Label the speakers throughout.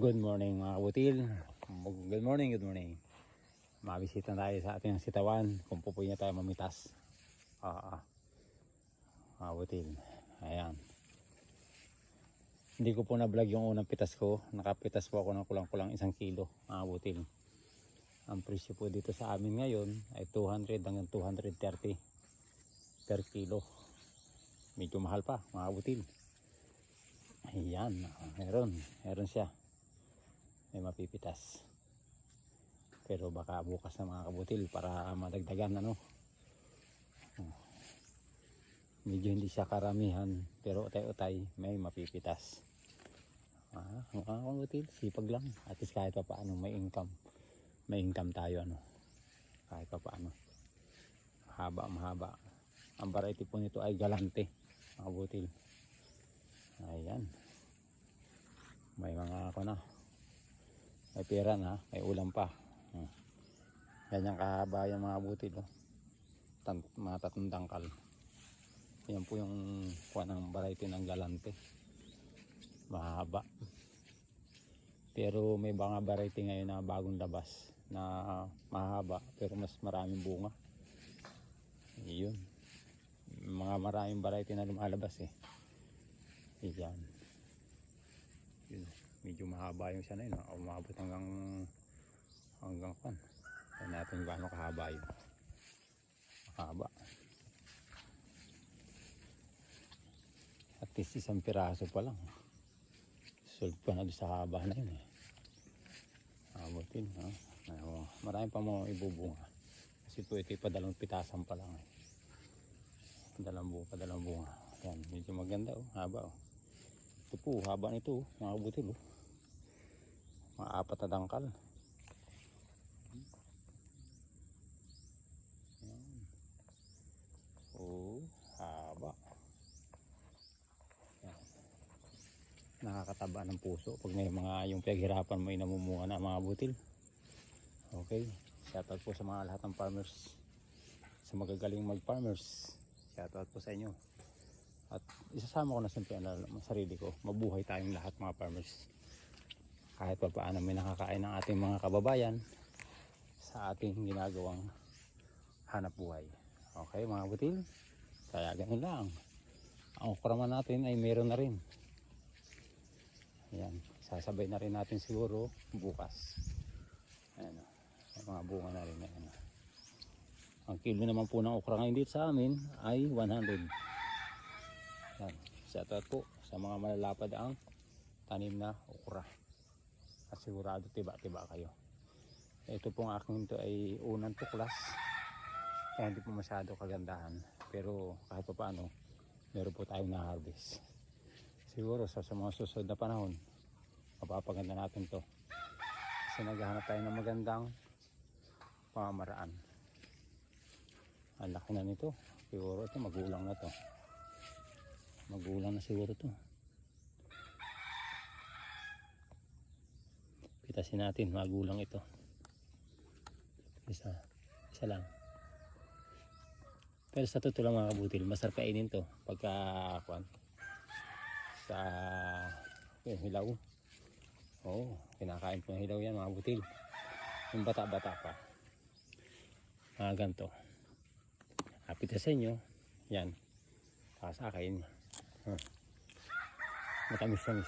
Speaker 1: Good morning mga kabutil. Good morning, good morning. Mabisita tayo sa ating sitawan kung pupuy na tayo mamitas. Mga kabutil. Ayan. Hindi ko po na-vlog yung unang pitas ko. Nakapitas po ako ng kulang-kulang 1 kilo mga kabutil. Ang presyo po dito sa amin ngayon ay 200 hanggang 230 per kilo. Medyo mahal pa mga kabutil. Ayan. Meron siya. May mapipitas, pero baka bukas na mga kabutil para madagdagan medyo hindi siya karamihan, pero utay-utay may mapipitas. Mga kabutil, sipag lang, at least kahit pa paano may income tayo kahit pa paano. Mahaba ang variety po nito ay Galante mga kabutil. Ayan, may mga may pera na, may ulam pa. Ganyan kahaba yan mga butil. Mga 3 dangkal. Yan po yung ng variety ng Galante. Mahaba. Pero may mga variety ngayon na bagong labas na mahaba pero mas maraming bunga. Yun. Mga maraming variety na lumalabas Yan. Yun. Medyo mahaba yung siya na yun. Umabot hanggang pan. Kaya natin gaano kahaba yun. Mahaba. At least 1 piraso pa lang. Solve pa na doon sa haba na yun Abutin. Marami pa mo ibubunga. Kasi po ito padalawang pitasan pa lang Padalawang bunga. Yan. Medyo maganda haba Ito po, haba nito mga kabutil mga 4 na dangkal. Haba. Yan. Nakakataba ng puso pag may yung pinaghirapan mo ay namumunga na mga kabutil. Okay, shoutout po sa mga lahat ng farmers, sa magagaling farmers. Shoutout po sa inyo. At isasama ko na siyempre ang sarili ko. Mabuhay tayong lahat mga farmers. Kahit pa paano may nakakain ng ating mga kababayan sa ating ginagawang hanap buhay. Okay mga butil. Kaya ganun lang. Ang okra natin ay meron na rin. Ayan. Sasabay na rin natin siguro bukas. Ayan May mga bunga na rin. Ang kilo naman po ng okra ngayon dito sa amin ay 100. Yan. Shoutout po sa mga malalapad ang tanim na okra. At sigurado tiba-tiba kayo. Ito pong aking ito ay unang tuklas. Kaya hindi po masyado kagandahan. Pero kahit pa paano, meron po tayong na-harvest. Siguro sa mga susunod na panahon, mapapaganda natin to. Kasi naghahanap tayo ng magandang pamamaraan. Ang laki na nito. Siguro ito magulang na to. Magulang na siguro to. Pitasin natin, magulang ito. Isa lang. Pero sa totoo lang mga kabutil, masarap kainin to pagka sa hilaw. Kinakain po ng hilaw yan mga kabutil. Yung bata-bata pa. Ganito. Pitasin nyo. Yan. Pasakain. Matamis-tamis.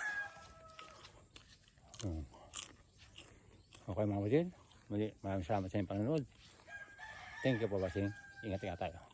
Speaker 1: Okay mga kabutil. Muli, maraming salamat sa inyong panonood. Thank you for watching. Ingat tayo.